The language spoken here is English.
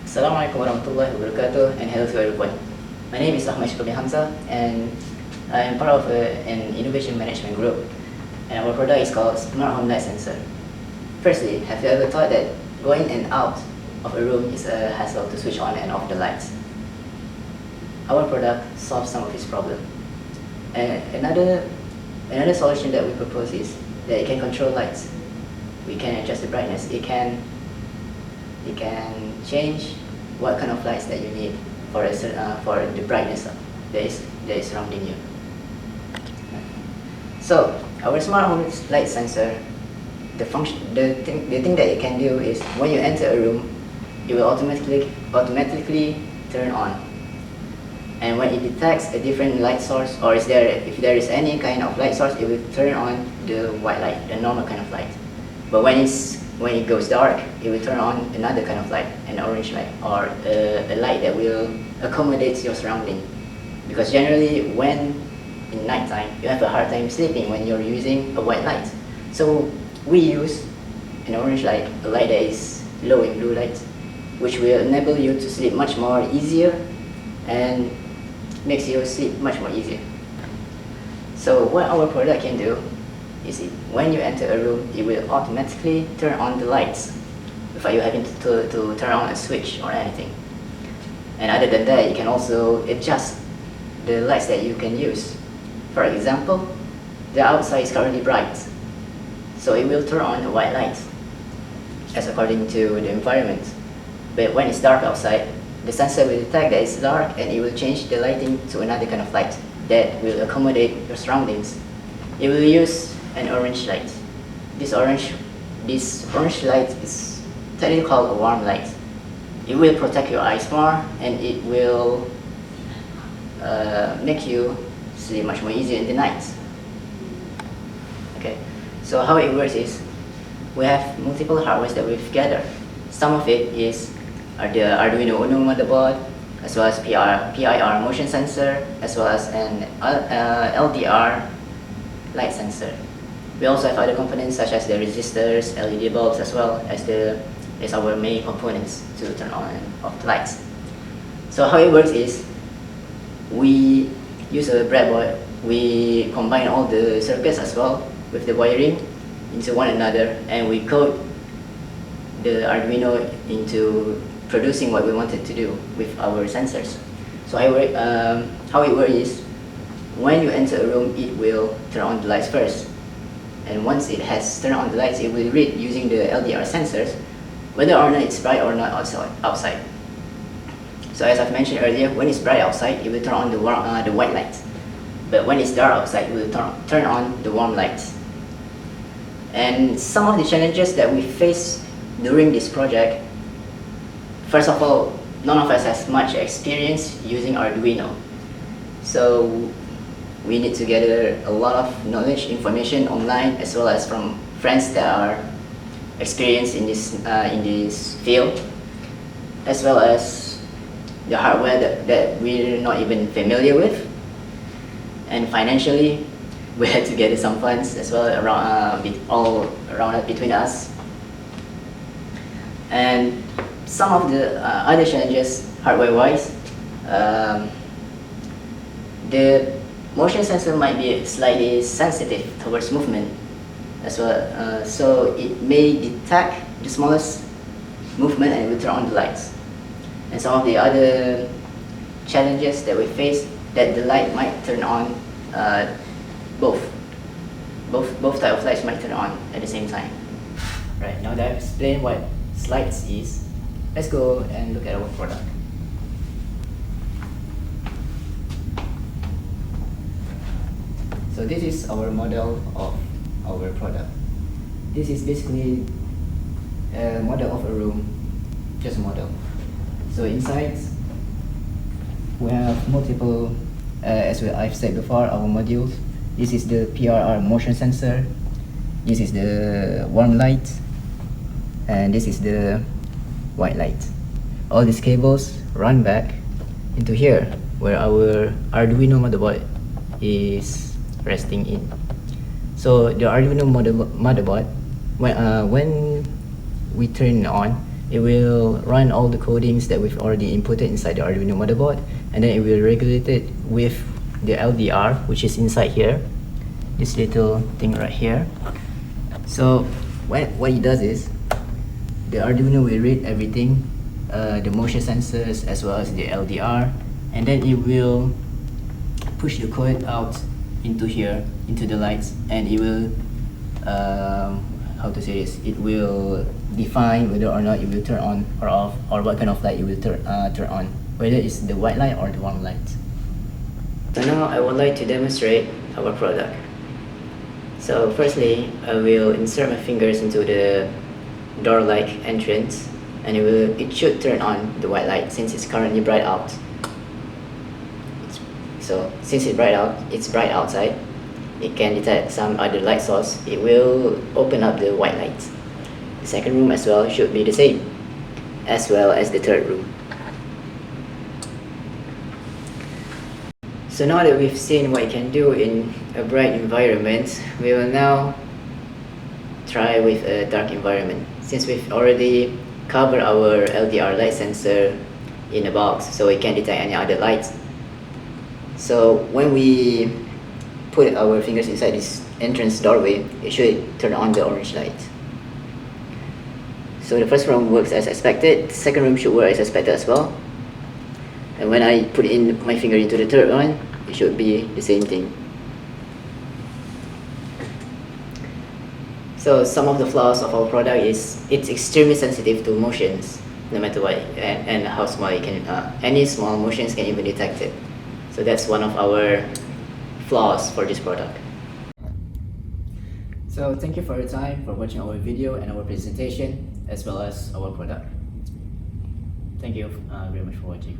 Assalamualaikum warahmatullahi wabarakatuh, and hello to everyone. My name is Ahmad Shukri Hamza, and I am part of an innovation management group, and our product is called Smart Home Light Sensor. Firstly, have you ever thought that going in and out of a room is a hassle to switch on and off the lights? Our product solves some of this problem. And another solution that we propose is that it can control lights. We can adjust the brightness. It can change what kind of lights that you need for the brightness that is surrounding you. So our smart home light sensor, the thing that it can do is when you enter a room, it will automatically turn on. And when it detects a different light source, or if there is any kind of light source, it will turn on the white light, the normal kind of light. But when it goes dark, it will turn on another kind of light, an orange light, or a light that will accommodate your surrounding. Because generally, when in nighttime, you have a hard time sleeping when you're using a white light. So we use an orange light, a light that is low in blue light, which will enable you to sleep much more easier and makes you sleep much more easier. So what our product can do is when you enter a room, it will automatically turn on the lights without you having to turn on a switch or anything. And other than that, you can also adjust the lights that you can use. For example, the outside is currently bright, so it will turn on the white light as according to the environment. But when it's dark outside, the sensor will detect that it's dark and it will change the lighting to another kind of light that will accommodate your surroundings. It will use an orange light. This orange light is technically called a warm light. It will protect your eyes more, and it will make you sleep much more easier in the night. Okay, so how it works is we have multiple hardware that we've gathered. Some of it is the Arduino Uno motherboard, as well as PIR motion sensor, as well as an LDR light sensor. We also have other components such as the resistors, LED bulbs, as well as our main components to turn on and off the lights. So how it works is we use a breadboard. We combine all the circuits as well with the wiring into one another, and we code the Arduino into producing what we wanted to do with our sensors. So how it works is when you enter a room, it will turn on the lights first. And once it has turned on the lights, it will read using the LDR sensors whether or not it's bright or not outside. So as I've mentioned earlier, when it's bright outside, it will turn on the white light. But when it's dark outside, it will turn on the warm lights. And some of the challenges that we face during this project, first of all, none of us has much experience using Arduino. So we need to gather a lot of knowledge, information online, as well as from friends that are experienced in this field, as well as the hardware that we're not even familiar with. And financially, we had to gather some funds as well all around between us. And some of the other challenges, hardware-wise, the motion sensor might be slightly sensitive towards movement as well, so it may detect the smallest movement and will turn on the lights. And some of the other challenges that we face, that the light might turn on, both type of lights might turn on at the same time. Right, now that I've explained what lights is, let's go and look at our product. So this is our model of our product. This is basically a model of a room, just a model. So inside, we have multiple, as I've said before, our modules. This is the PIR motion sensor. This is the warm light, and this is the white light. All these cables run back into here, where our Arduino motherboard is resting in. So the Arduino motherboard, when we turn it on, it will run all the codings that we've already inputted inside the Arduino motherboard, and then it will regulate it with the LDR, which is inside here, this little thing right here. So what it does is, the Arduino will read everything, the motion sensors as well as the LDR, and then it will push the code out into here, into the lights, and it will how to say this, it will define whether or not it will turn on or off, or what kind of light it will turn on, whether it's the white light or the warm light. So now I would like to demonstrate our product. So firstly, I will insert my fingers into the door-like entrance, and it should turn on the white light since it's currently bright out. So since it's bright outside, it can detect some other light source. It will open up the white light. The second room as well should be the same, as well as the third room. So now that we've seen what it can do in a bright environment, we will now try with a dark environment. Since we've already covered our LDR light sensor in a box, so it can detect any other lights. So when we put our fingers inside this entrance doorway, it should turn on the orange light. So the first room works as expected, the second room should work as expected as well. And when I put in my finger into the third one, it should be the same thing. So some of the flaws of our product is it's extremely sensitive to motions, no matter what, and how small it can, any small motions can even detect it. So that's one of our flaws for this product. So thank you for your time, for watching our video and our presentation, as well as our product. Thank you very much for watching.